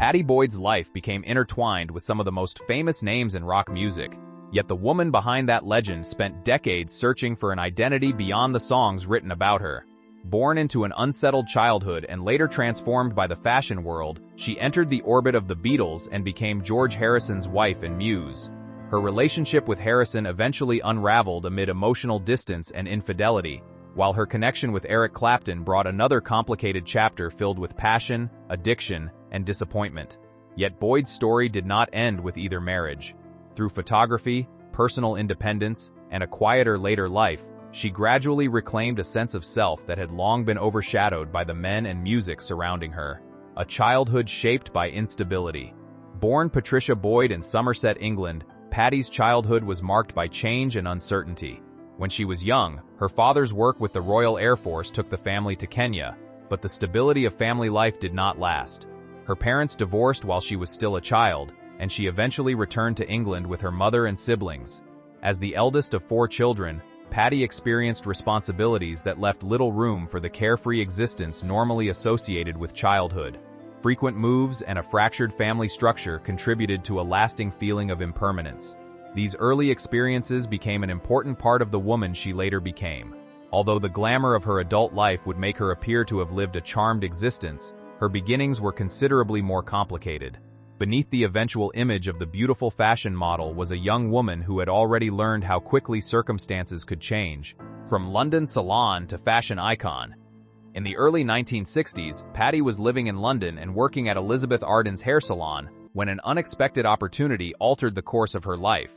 Pattie Boyd's life became intertwined with some of the most famous names in rock music, yet the woman behind that legend spent decades searching for an identity beyond the songs written about her. Born into an unsettled childhood and later transformed by the fashion world, she entered the orbit of the Beatles and became George Harrison's wife and muse. Her relationship with Harrison eventually unraveled amid emotional distance and infidelity, while her connection with Eric Clapton brought another complicated chapter filled with passion, addiction, and disappointment. Yet Boyd's story did not end with either marriage. Through photography, personal independence, and a quieter later life, she gradually reclaimed a sense of self that had long been overshadowed by the men and music surrounding her. A childhood shaped by instability. Born Patricia Boyd in Somerset, England, Pattie's childhood was marked by change and uncertainty. When she was young, her father's work with the Royal Air Force took the family to Kenya, but the stability of family life did not last. Her parents divorced while she was still a child, and she eventually returned to England with her mother and siblings. As the eldest of 4 children, Pattie experienced responsibilities that left little room for the carefree existence normally associated with childhood. Frequent moves and a fractured family structure contributed to a lasting feeling of impermanence. These early experiences became an important part of the woman she later became. Although the glamour of her adult life would make her appear to have lived a charmed existence, her beginnings were considerably more complicated. Beneath the eventual image of the beautiful fashion model was a young woman who had already learned how quickly circumstances could change, from London salon to fashion icon. In the early 1960s, Pattie was living in London and working at Elizabeth Arden's hair salon when an unexpected opportunity altered the course of her life.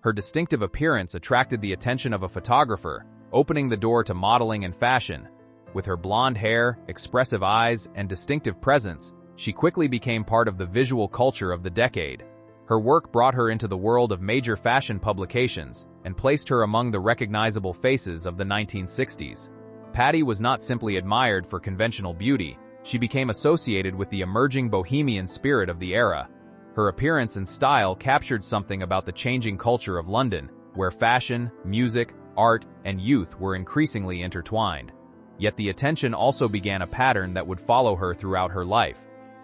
Her distinctive appearance attracted the attention of a photographer, opening the door to modeling and fashion. With her blonde hair, expressive eyes, and distinctive presence, she quickly became part of the visual culture of the decade. Her work brought her into the world of major fashion publications and placed her among the recognizable faces of the 1960s. Pattie was not simply admired for conventional beauty, she became associated with the emerging bohemian spirit of the era. Her appearance and style captured something about the changing culture of London, where fashion, music, art, and youth were increasingly intertwined. Yet the attention also began a pattern that would follow her throughout her life.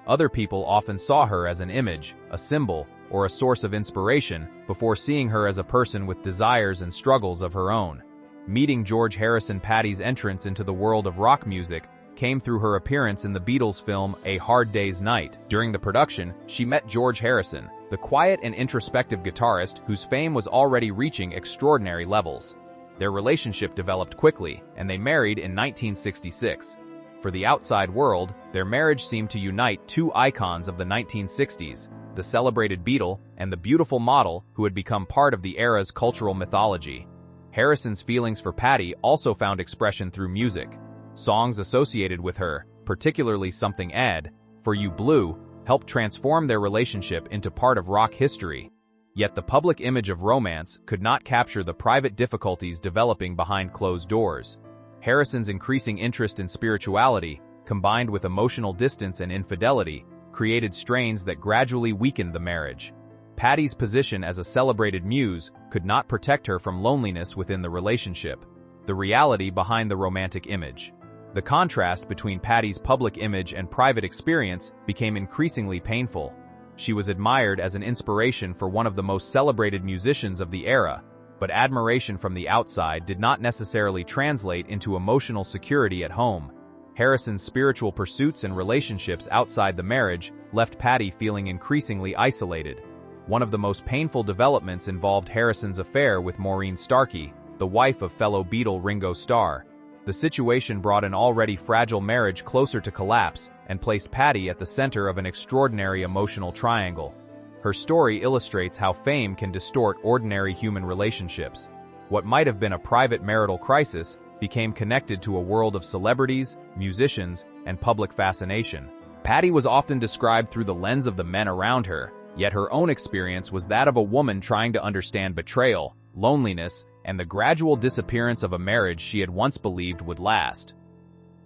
Other people often saw her as an image, a symbol, or a source of inspiration, before seeing her as a person with desires and struggles of her own. Meeting George Harrison, Pattie's entrance into the world of rock music came through her appearance in the Beatles' film A Hard Day's Night. During the production, she met George Harrison, the quiet and introspective guitarist whose fame was already reaching extraordinary levels. Their relationship developed quickly, and they married in 1966. For the outside world, their marriage seemed to unite 2 icons of the 1960s, the celebrated Beatle and the beautiful model who had become part of the era's cultural mythology. Harrison's feelings for Pattie also found expression through music. Songs associated with her, particularly Something Ed, For You Blue, helped transform their relationship into part of rock history. Yet the public image of romance could not capture the private difficulties developing behind closed doors. Harrison's increasing interest in spirituality, combined with emotional distance and infidelity, created strains that gradually weakened the marriage. Pattie's position as a celebrated muse could not protect her from loneliness within the relationship, the reality behind the romantic image. The contrast between Pattie's public image and private experience became increasingly painful. She was admired as an inspiration for one of the most celebrated musicians of the era, but admiration from the outside did not necessarily translate into emotional security at home. Harrison's spiritual pursuits and relationships outside the marriage left Pattie feeling increasingly isolated. One of the most painful developments involved Harrison's affair with Maureen Starkey, the wife of fellow Beatle Ringo Starr. The situation brought an already fragile marriage closer to collapse and placed Pattie at the center of an extraordinary emotional triangle. Her story illustrates how fame can distort ordinary human relationships. What might have been a private marital crisis became connected to a world of celebrities, musicians, and public fascination. Pattie was often described through the lens of the men around her, yet her own experience was that of a woman trying to understand betrayal, loneliness, and the gradual disappearance of a marriage she had once believed would last.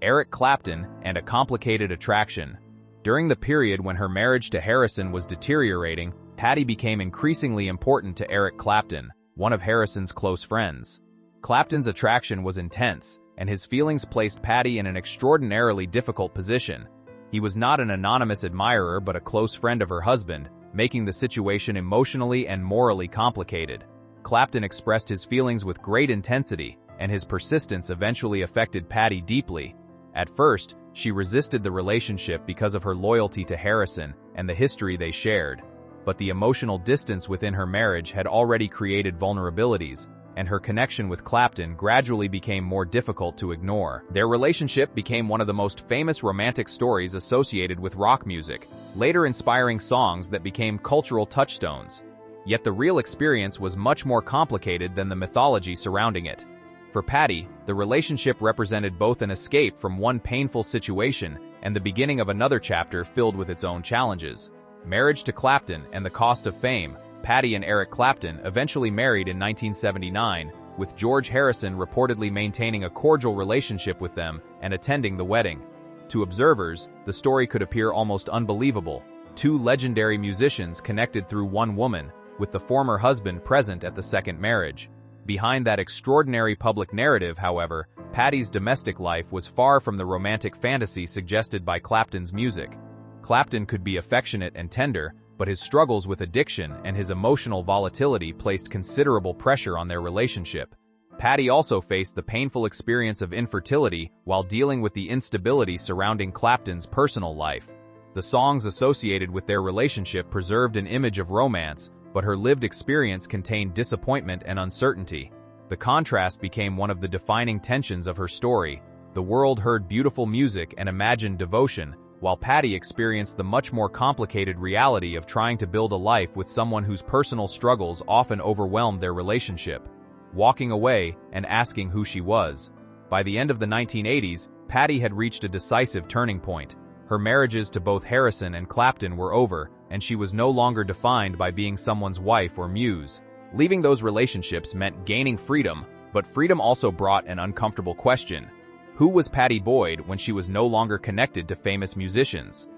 Eric Clapton and a complicated attraction. During the period when her marriage to Harrison was deteriorating, Pattie became increasingly important to Eric Clapton, one of Harrison's close friends. Clapton's attraction was intense, and his feelings placed Pattie in an extraordinarily difficult position. He was not an anonymous admirer but a close friend of her husband, making the situation emotionally and morally complicated. Clapton expressed his feelings with great intensity, and his persistence eventually affected Pattie deeply. At first, she resisted the relationship because of her loyalty to Harrison and the history they shared. But the emotional distance within her marriage had already created vulnerabilities, and her connection with Clapton gradually became more difficult to ignore. Their relationship became one of the most famous romantic stories associated with rock music, later inspiring songs that became cultural touchstones. Yet the real experience was much more complicated than the mythology surrounding it. For Pattie, the relationship represented both an escape from one painful situation and the beginning of another chapter filled with its own challenges. Marriage to Clapton and the cost of fame. Pattie and Eric Clapton eventually married in 1979, with George Harrison reportedly maintaining a cordial relationship with them and attending the wedding. To observers, the story could appear almost unbelievable. Two legendary musicians connected through one woman, with the former husband present at the second marriage. Behind that extraordinary public narrative, however, Pattie's domestic life was far from the romantic fantasy suggested by Clapton's music. Clapton could be affectionate and tender, but his struggles with addiction and his emotional volatility placed considerable pressure on their relationship. Pattie also faced the painful experience of infertility while dealing with the instability surrounding Clapton's personal life. The songs associated with their relationship preserved an image of romance, but her lived experience contained disappointment and uncertainty. The contrast became one of the defining tensions of her story. The world heard beautiful music and imagined devotion, while Pattie experienced the much more complicated reality of trying to build a life with someone whose personal struggles often overwhelmed their relationship. Walking away and asking who she was. By the end of the 1980s, Pattie had reached a decisive turning point. Her marriages to both Harrison and Clapton were over, and she was no longer defined by being someone's wife or muse. Leaving those relationships meant gaining freedom, but freedom also brought an uncomfortable question. Who was Pattie Boyd when she was no longer connected to famous musicians?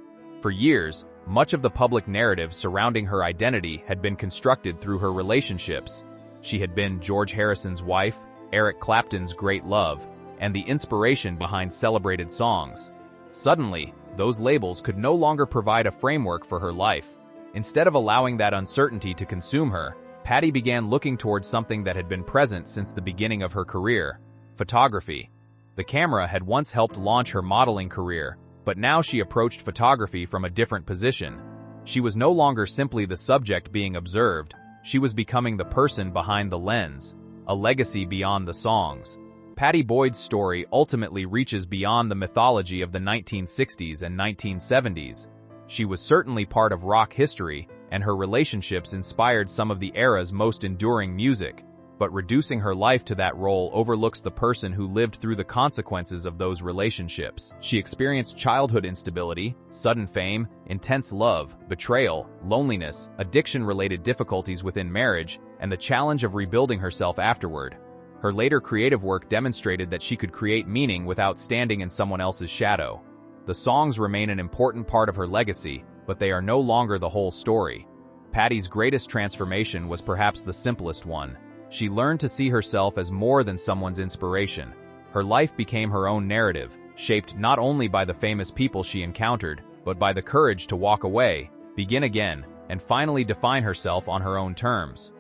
For years, much of the public narrative surrounding her identity had been constructed through her relationships. She had been George Harrison's wife, Eric Clapton's great love, and the inspiration behind celebrated songs. Suddenly, those labels could no longer provide a framework for her life. Instead of allowing that uncertainty to consume her, Pattie began looking towards something that had been present since the beginning of her career: photography. The camera had once helped launch her modeling career, but now she approached photography from a different position. She was no longer simply the subject being observed, she was becoming the person behind the lens, a legacy beyond the songs. Pattie Boyd's story ultimately reaches beyond the mythology of the 1960s and 1970s. She was certainly part of rock history, and her relationships inspired some of the era's most enduring music. But reducing her life to that role overlooks the person who lived through the consequences of those relationships. She experienced childhood instability, sudden fame, intense love, betrayal, loneliness, addiction-related difficulties within marriage, and the challenge of rebuilding herself afterward. Her later creative work demonstrated that she could create meaning without standing in someone else's shadow. The songs remain an important part of her legacy, but they are no longer the whole story. Pattie's greatest transformation was perhaps the simplest one. She learned to see herself as more than someone's inspiration. Her life became her own narrative, shaped not only by the famous people she encountered, but by the courage to walk away, begin again, and finally define herself on her own terms.